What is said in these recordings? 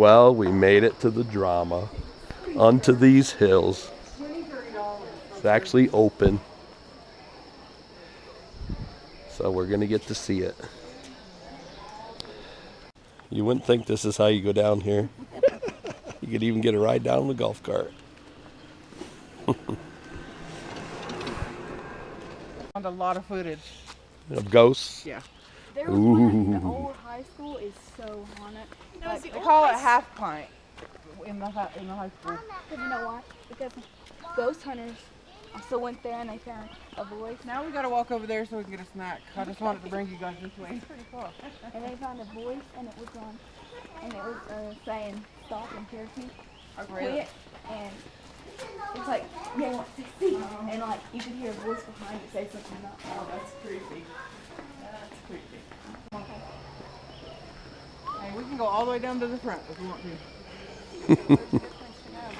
Well, we made it to the drama. Unto these hills. It's actually open. So we're going to get to see it. You wouldn't think this is how you go down here. You could even get a ride down in the golf cart. Found a lot of footage. Of ghosts? Yeah. There was one at the old high school is so haunted. Like, they call it half pint in the high school. Because you know why? Because ghost hunters also went there and they found a voice. Now we gotta walk over there so we can get a snack. I just wanted to bring you guys this way. It's pretty far. And they found a voice and it was on, and it was saying stop in Cherokee. Quit. And it's like, yeah, 60. And like you could hear a voice behind it say something about, Oh, that's creepy. That's creepy. Hey, we can go all the way down to the front if we want to.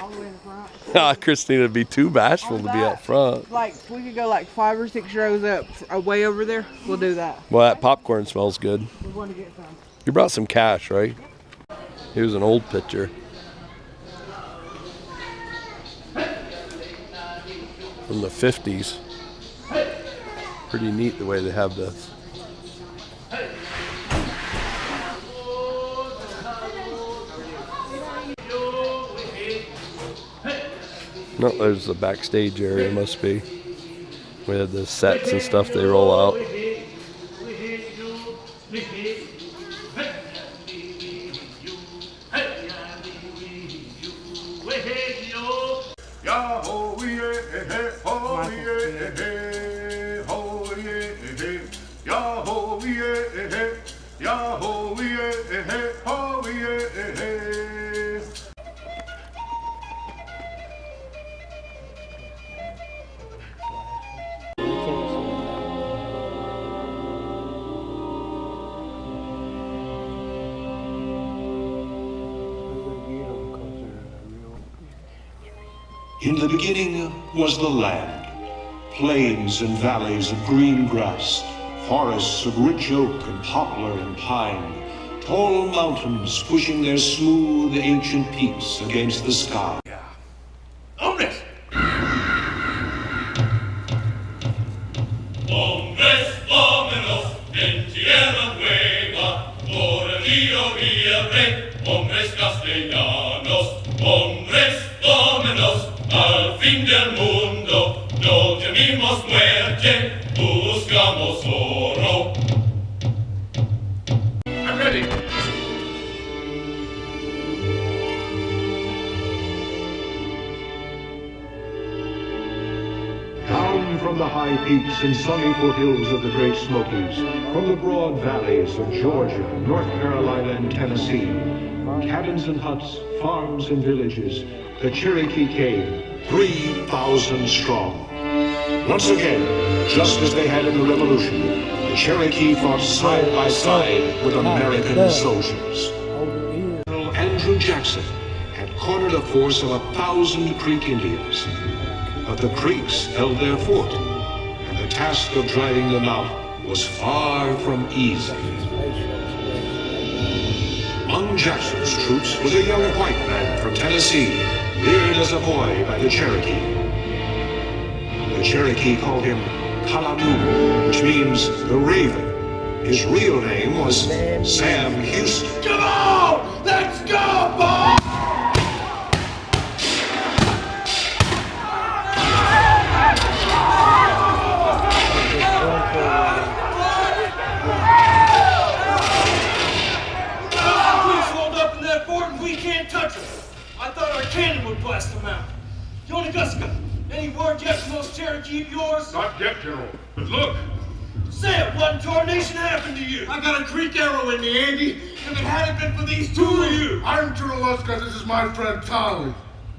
All the way to the front. Christina would be too bashful to be up front. Like, we could go like 5 or 6 rows up, way over there. We'll do that. Well, that popcorn smells good. We want to get some. You brought some cash, right? Here's an old picture. From the 50s. Pretty neat the way they have this. No, there's the backstage area, must be. We had the sets and stuff they roll out. In the beginning was the land, plains and valleys of green grass, forests of rich oak and poplar and pine, tall mountains pushing their smooth ancient peaks against the sky. Hombres! Hombres, vámonos en tierra nueva, por el río Villafre, hombres castellanos, hombres, vámonos al fin del mundo, no temimos muerte, buscamos oro. I'm ready. Down from the high peaks and sunny foothills of the Great Smokies, from the broad valleys of Georgia, North Carolina, and Tennessee, cabins and huts, farms and villages, the Cherokee came, 3,000 strong. Once again, just as they had in the Revolution, the Cherokee fought side by side with American soldiers. General Andrew Jackson had cornered a force of 1,000 Creek Indians. But the Creeks held their fort, and the task of driving them out was far from easy. Among Jackson's troops was a young white man from Tennessee, reared as a boy by the Cherokee. The Cherokee called him Kalamoo, which means the Raven. His real name was Sam Houston. Come on! Let's go, boys! I thought our cannon would blast them out. Yonagaska, any word yet from those Cherokee of yours? Not yet, General. But look! Say it, what in tarnation happened to you? I got a Creek arrow in me, Andy. If it hadn't been for these two of you. I'm Junaluska. This is my friend, Tolly.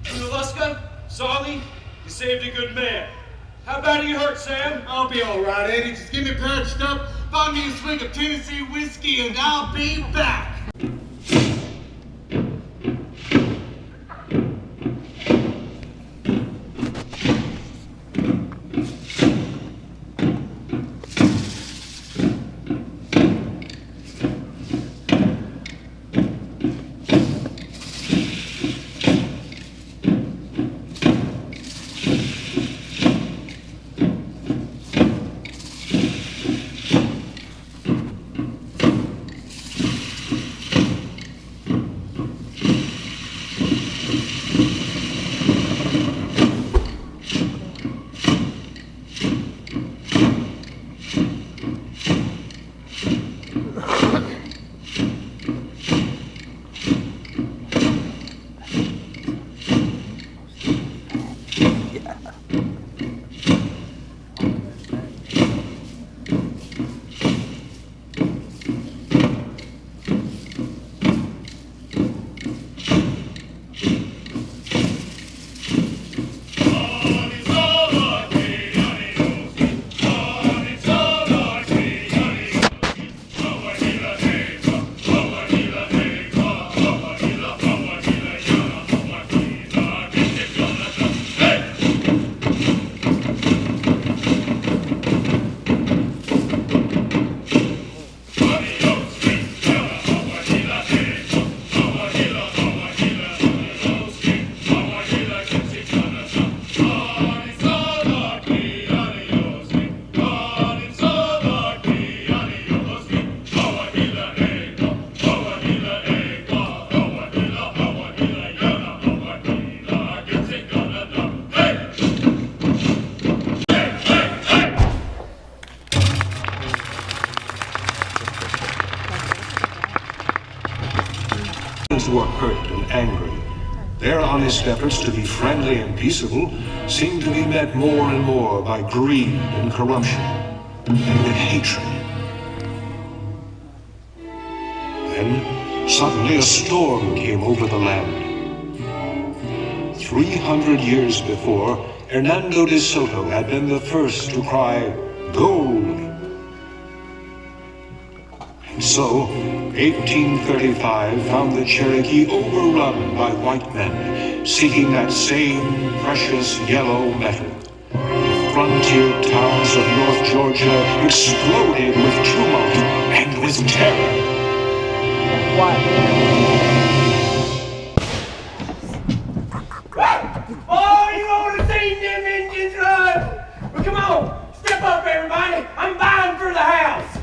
Junaluska, Solly, you saved a good man. How bad are you hurt, Sam? I'll be all right, Andy. Just get me patched up, find me a swig of Tennessee whiskey, and I'll be back. Who are hurt and angry. Their honest efforts to be friendly and peaceable seem to be met more and more by greed and corruption and with hatred. Then, suddenly a storm came over the land. 300 years before, Hernando de Soto had been the first to cry, "Gold!" And so, 1835 found the Cherokee overrun by white men seeking that same precious yellow metal. The frontier towns of North Georgia exploded with tumult and with terror. Oh, you want to see them Indians run? Well, come on, step up, everybody. I'm bound for the house.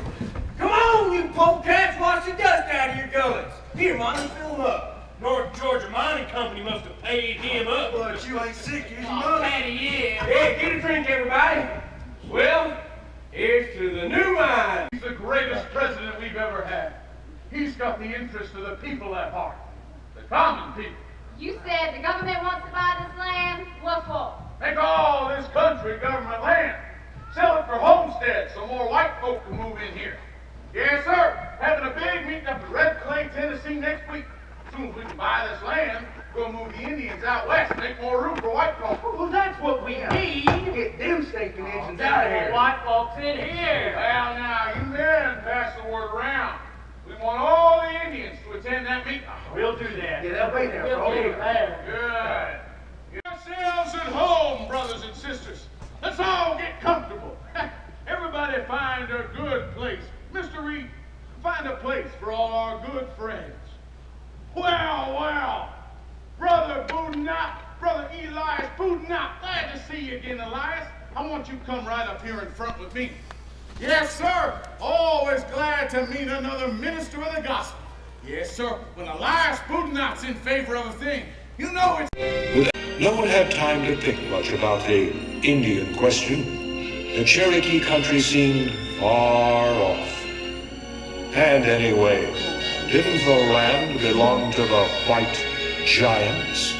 Come on, you polecats, wash the dust out of your gullets. Here, Monty, fill them up. North Georgia Mining Company must have paid him up. But you ain't sick, is you, Oh, Patty, yeah. Yeah, get a drink, everybody. Well, here's to the new mine. He's the greatest president we've ever had. He's got the interest of the people at heart. The common people. You said the government wants to buy this land? What for? Make all this country government land. Sell it for homesteads so more white folk can move in here. Yes, sir. Having a big meeting up in Red Clay, Tennessee next week. As soon as we can buy this land, we'll move the Indians out west and make more room for white folk. Well, that's what we need. Get them stinking engines out of here. White folks in here. Well, now, you men pass the word around. We want all the Indians to attend that meeting. We'll do that. Yeah, they'll be there. We'll be there. Good. Get yourselves at home, brothers and sisters. Let's all get comfortable. Everybody find a good place. Mr. Reed, find a place for all our good friends. Well, Brother Boudinot, Brother Elias Boudinot, glad to see you again, Elias. I want you to come right up here in front with me. Yes, sir. Always glad to meet another minister of the gospel. Yes, sir. When Elias Boudinot's in favor of a thing, you know it's... No one had time to think much about the Indian question. The Cherokee country seemed far off. And anyway, didn't the land belong to the white giants?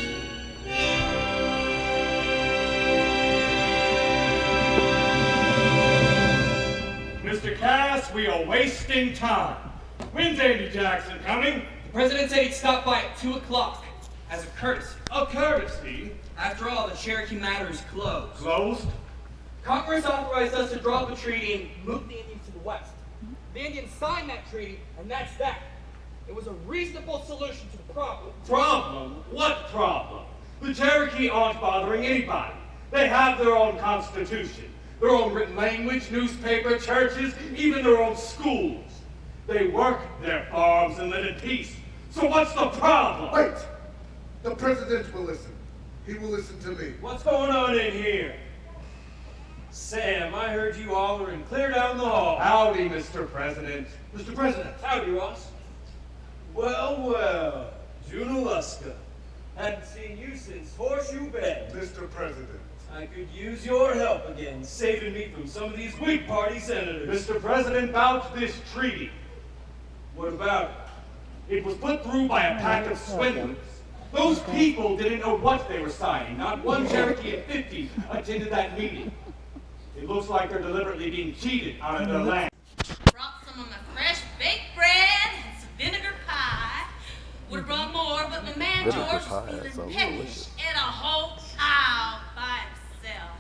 Mr. Cass, we are wasting time. When's Andy Jackson coming? The president said he'd stop by at 2 o'clock as a courtesy. A courtesy? After all, the Cherokee matter is closed. Closed? Congress authorized us to draw up a treaty and move the Indians to the west. The Indians signed that treaty, and that's that. It was a reasonable solution to the problem. Problem? What problem? The Cherokee aren't bothering anybody. They have their own constitution, their own written language, newspaper, churches, even their own schools. They work their farms and live in peace. So what's the problem? Wait! The president will listen. He will listen to me. What's going on in here? Sam, I heard you hollering clear down the hall. Howdy, Mr. President. Mr. President. Howdy, Ross. Well, Junaluska. Hadn't seen you since Horseshoe Bend. Mr. President. I could use your help again, saving me from some of these Whig Party senators. Mr. President, about this treaty. What about it? It was put through by a pack of swindlers. Those people didn't know what they were signing. Not one Cherokee of 50 attended that meeting. It looks like they're deliberately being cheated out of their land. Brought some of my fresh baked bread and some vinegar pie. Would have brought more, but my man Vinegar George pie, was that feeling sounds peckish delicious. and a whole aisle by himself.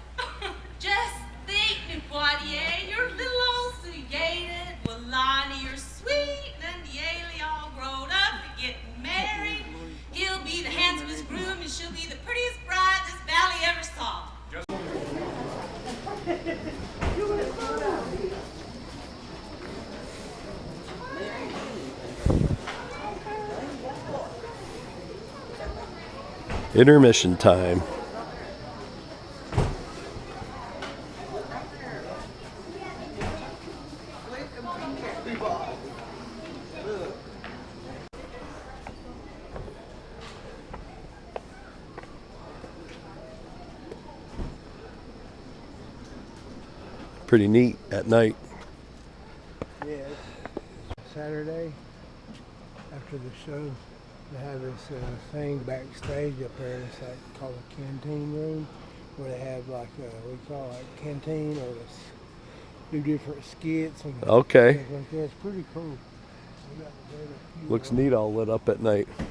Just think, new Poitier, you're a little old Suyated. Well, Lonnie, you're sweet and Yaley all grown up and getting married. He'll be the handsomest groom and she'll be the prettiest bride this valley ever saw. Intermission time. Pretty neat at night. Yeah, Saturday after the show, they have this thing backstage up there. It's like called a canteen room, where they have like we call it like canteen, or do different skits and Okay. stuff like that. It's pretty cool. We got Looks neat all lit up at night. Yeah,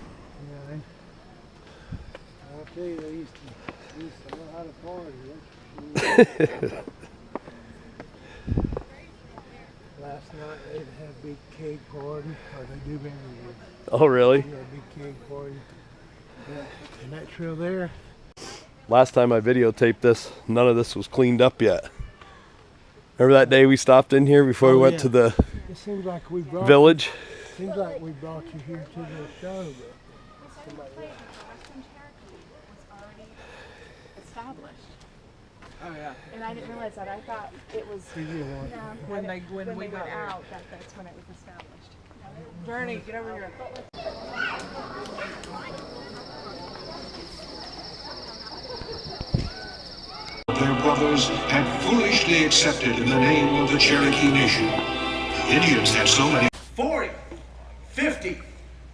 I'll tell you, they used to know how to party. That's for sure. Last night they had a big cake party, or they do every year. Oh, really? Yeah, big cake party. Yeah. And that trail there. Last time I videotaped this, none of this was cleaned up yet. Remember that day we stopped in here before we went to the It seems like we brought village? Seems like we brought you here to the show, but somebody else. Established. Oh yeah. And I didn't realize that. I thought it was When we went got here. out that's when it was established. Journey, get over here. Their brothers had foolishly accepted in the name of the Cherokee Nation. Indians had so many 40, 50,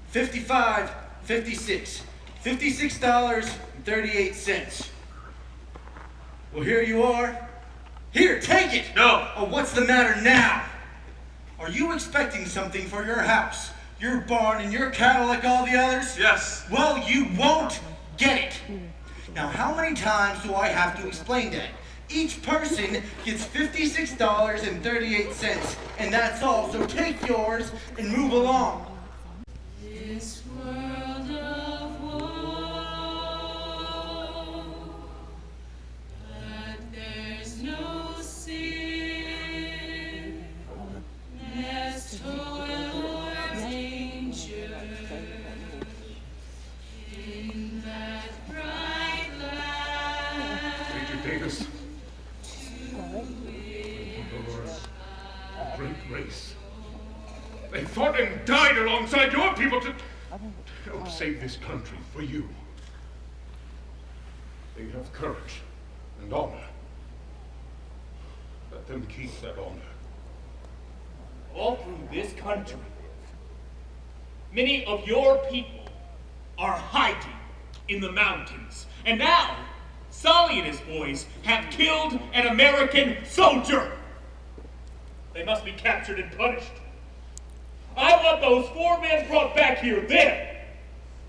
55, 56. $56.38. Well, here you are. Here, take it! No. Oh, what's the matter now? Are you expecting something for your house, your barn, and your cattle like all the others? Yes. Well, you won't get it. Now, how many times do I have to explain that? Each person gets $56.38, and that's all. So take yours and move along. This world of woe, but there's no sin, there's toil or danger in that bright light. Major Davis. A great race. They fought and died alongside your people to help save this country for you. They have courage and honor. Let them keep that honor. All through this country, many of your people are hiding in the mountains. And now, Sully and his boys have killed an American soldier. They must be captured and punished. I want those 4 men brought back here. Then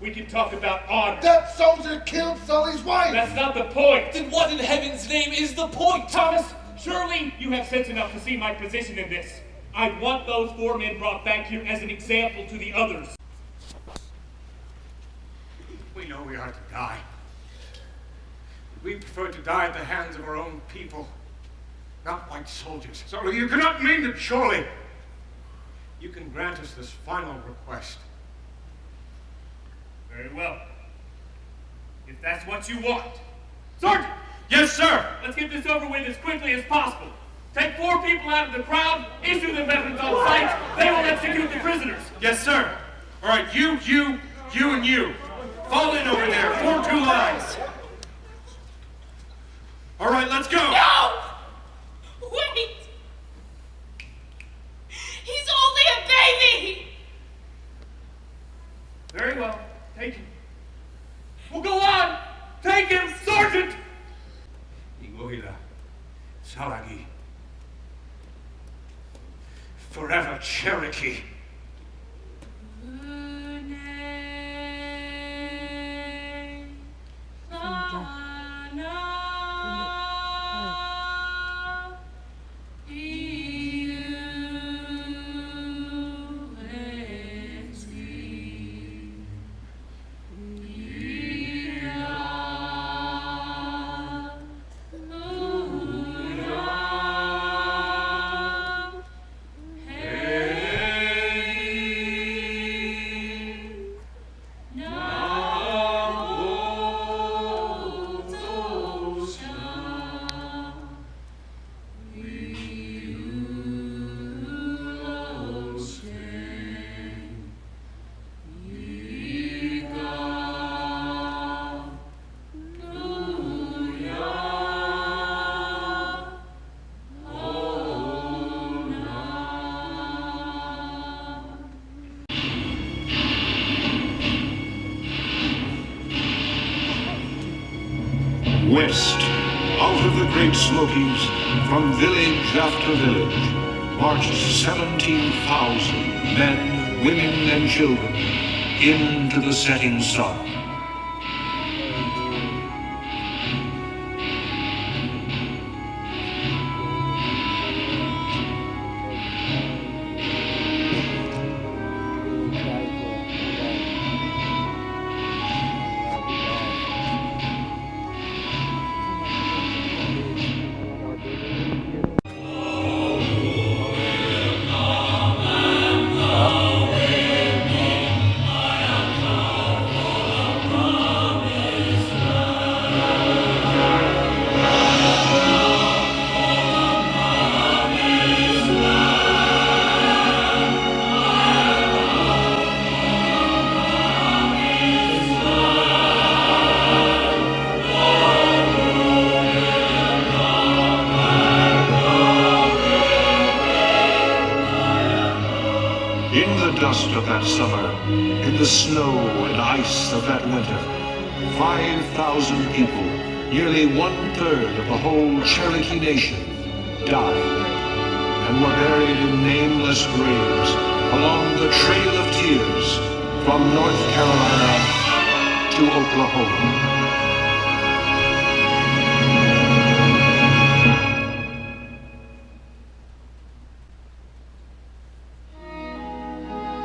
we can talk about honor. That soldier killed Sully's wife! That's not the point. Then what in heaven's name is the point? Thomas, surely you have sense enough to see my position in this. I want those 4 men brought back here as an example to the others. We know we are to die. We prefer to die at the hands of our own people, not white soldiers. So you cannot mean that surely you can grant us this final request. Very well. If that's what you want. Sergeant! Yes, sir! Let's get this over with as quickly as possible. Take 4 people out of the crowd, issue the veterans on sight. They will execute the prisoners. Yes, sir. All right, you, and you. Fall in over there. Form 2 lines. All right, let's go. No! Wait! He's only a baby! Very well. Take him. Salagi. Forever Cherokee. West, out of the Great Smokies, from village after village, marched 17,000 men, women, and children into the setting sun. Of that summer, in the snow and ice of that winter, 5,000 people, nearly 1/3 of the whole Cherokee nation, died and were buried in nameless graves along the Trail of Tears from North Carolina to Oklahoma.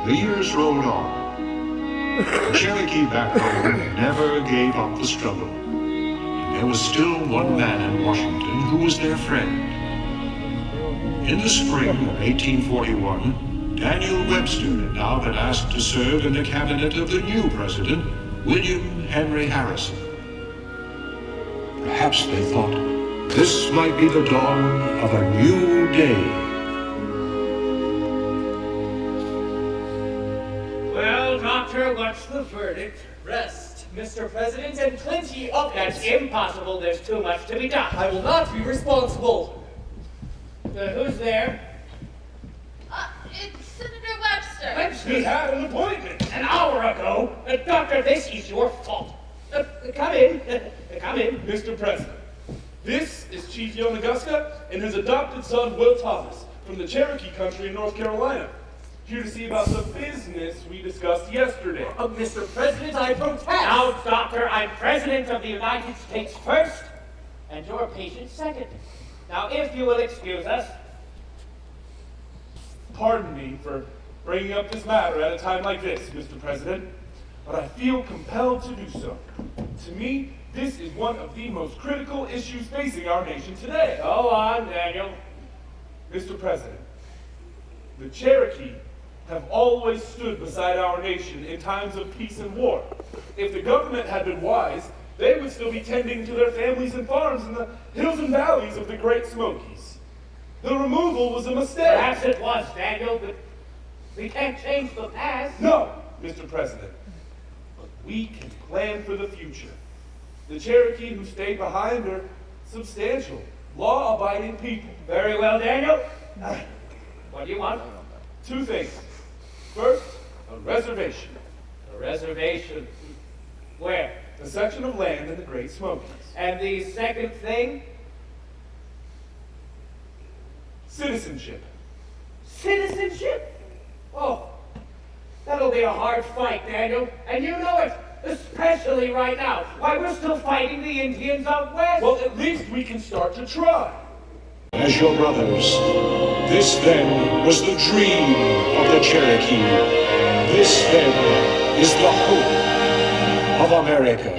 The years rolled on. The Cherokee back home never gave up the struggle. There was still one man in Washington who was their friend. In the spring of 1841, Daniel Webster had now been asked to serve in the cabinet of the new president, William Henry Harrison. Perhaps they thought this might be the dawn of a new day. Doctor, what's the verdict? Rest, Mr. President, and plenty of it. That's impossible. There's too much to be done. I will not be responsible. Who's there? It's Senator Webster. Webster? He had an appointment an hour ago. Doctor, this is your fault. Come in. Come in. Mr. President, this is Chief Yonaguska and his adopted son, Will Thomas, from the Cherokee country in North Carolina. Here to see about the business we discussed yesterday. Mr. President, I protest. Now, Doctor, I'm President of the United States first, and your patient second. Now, if you will excuse us. Pardon me for bringing up this matter at a time like this, Mr. President, but I feel compelled to do so. To me, this is one of the most critical issues facing our nation today. Go on, Daniel. Mr. President, the Cherokee have always stood beside our nation in times of peace and war. If the government had been wise, they would still be tending to their families and farms in the hills and valleys of the Great Smokies. The removal was a mistake. Perhaps it was, Daniel, but we can't change the past. No, Mr. President, but we can plan for the future. The Cherokee who stayed behind are substantial, law-abiding people. Very well, Daniel. What do you want? Two things. First, a reservation. A reservation? Where? A section of land in the Great Smokies. And the second thing? citizenship. Citizenship? Oh, that'll be a hard fight, Daniel, and you know it, especially right now, while we're still fighting the Indians out west. Well, at least we can start to try. As your brothers, this then was the dream of the Cherokee. This then is the hope of America.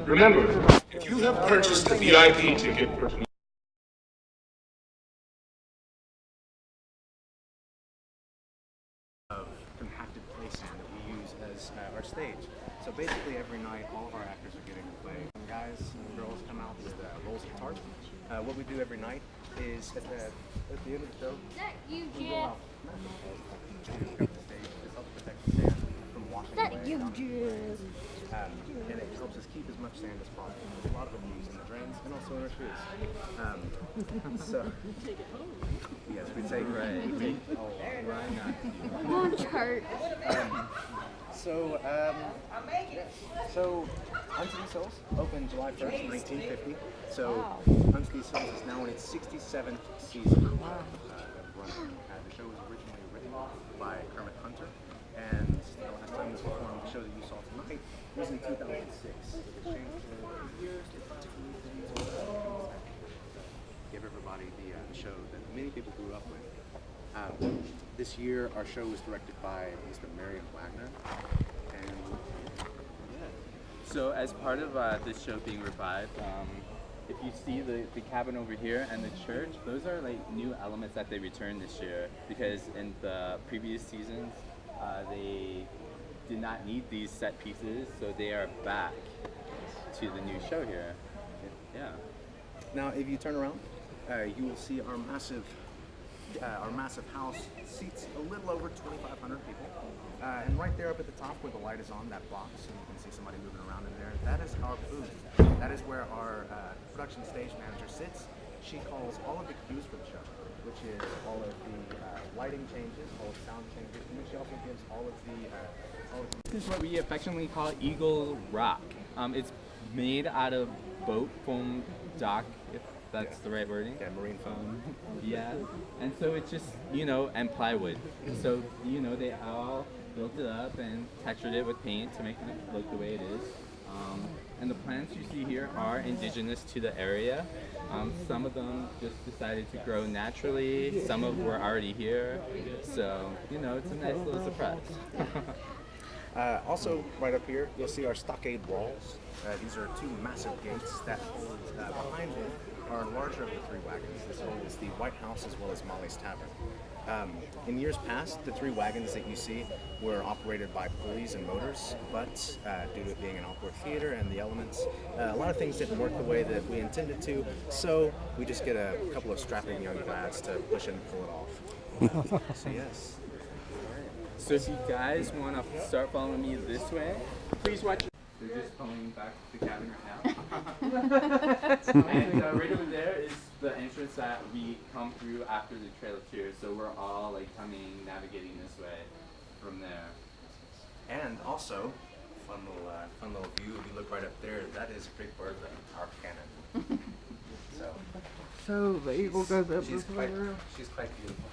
Remember, if you have purchased a VIP ticket for tonight, of compacted play stand that we use as our stage. So basically every night all of our actors are getting to play. Some guys and girls come out with rolls of tarp. What we do every night is at the end of the show, we go out to cover the stage. This helps protect the stand from washing away. And it helps us keep as much sand as possible. There's a lot of abuse in the drains and also in our shoes. So, yes, we take Come on, chart. So Hunts These Hills opened July 1st, 1950. So Hunts These Hills is now in its 67th season of running. The show was originally written by Kermit Hunter, and the last time we performed the show that you saw tonight was in 2006. It's changed for years, different things. Give everybody the show that many people grew up with. This year, our show was directed by Mr. Marion Wagner, and so as part of this show being revived, if you see the cabin over here and the church, those are like new elements that they returned this year, because in the previous seasons, they did not need these set pieces, so they are back to the new show here. Yeah. Now, if you turn around, you will see our massive house seats a little over 2,500 people. And right there up at the top where the light is on, that box, and you can see somebody moving around in there, that is our booth. That is where our production stage manager sits. She calls all of the cues for the show, which is all of the lighting changes, all of the sound changes, and then she also gives all of the... This is what we affectionately call Eagle Rock. It's made out of boat foam dock, if that's the right wording. Yeah, marine foam. Yeah, and so it's just, and plywood. So, they all built it up and textured it with paint to make it look the way it is. And the plants you see here are indigenous to the area. Some of them just decided to grow naturally. Some of them were already here. So, it's a nice little surprise. Also, right up here, you'll see our stockade walls. These are two massive gates that hold behind it are larger of the three wagons. This holds the White House as well as Molly's Tavern. In years past, the three wagons that you see were operated by pulleys and motors, but due to it being an outdoor theater and the elements, a lot of things didn't work the way that we intended to, so we just get a couple of strapping young lads to push and pull it off. So yes. So if you guys want to start following me this way, please watch. They're just pulling back to the cabin right now. And right over there is the entrance that we come through after the Trail of Tears. So we're all navigating this way from there. And also, fun little view. If you look right up there, that is Big Bertha, our cannon. So the eagle goes up she's this way around? She's quite beautiful.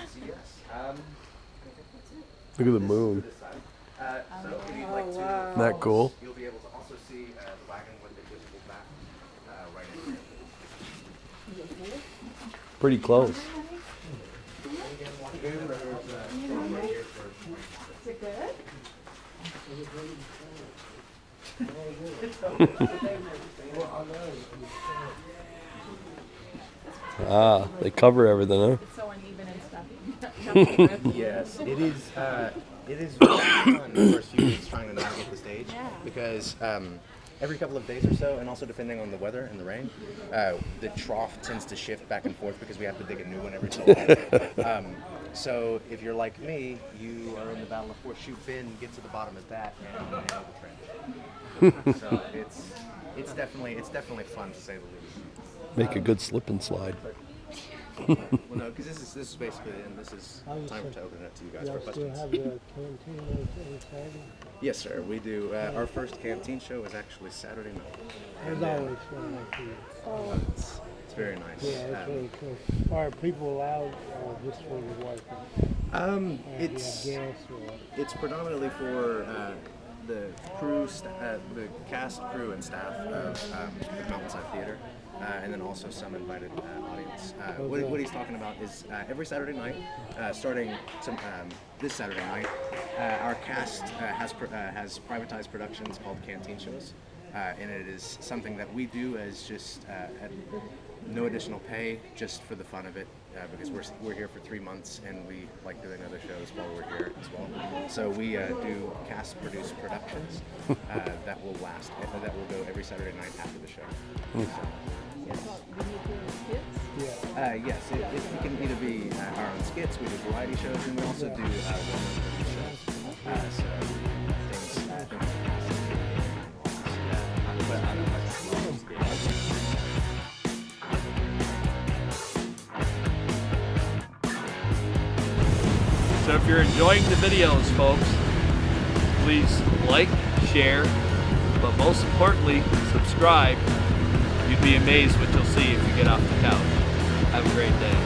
So yes. Look at the moon. So if you'd like to, Isn't that cool? You'll be able to also see the wagon with the Pretty close. Is it good? Ah, they cover everything, huh? It's so uneven and stuff. Yes, it is. It is really fun the first few weeks trying to navigate the stage because every couple of days or so, and also depending on the weather and the rain, the trough tends to shift back and forth because we have to dig a new one every so often. So if you're like me, you are in the Battle of Horseshoe Bend, get to the bottom of that, and nail the trench. So it's definitely fun to say the least. Make a good slip and slide. Well, no, because this is basically it, and this is time to open it to you guys for questions. Still have the canteen on Saturday? Yes, sir. We do. Our first canteen show is actually Saturday night. There's always fun like this. It's very nice. Yeah, it's really cool. Are people allowed just for the workers? It's predominantly for the crew, the cast, crew, and staff of the Mountainside Theater. And then also some invited audience. What he's talking about is every Saturday night, starting this Saturday night, our cast has privatized productions called canteen shows, and it is something that we do as just at no additional pay, just for the fun of it, because we're here for 3 months and we like doing other shows while we're here as well. So we do cast-produced productions that will last, that will go every Saturday night after the show. So, yes, it can either be our own skits, we do variety shows, and we also do well-known shows. So things like that. So if you're enjoying the videos, folks, please like, share, but most importantly, subscribe. You'd be amazed what you'll see if you get off the couch. Have a great day.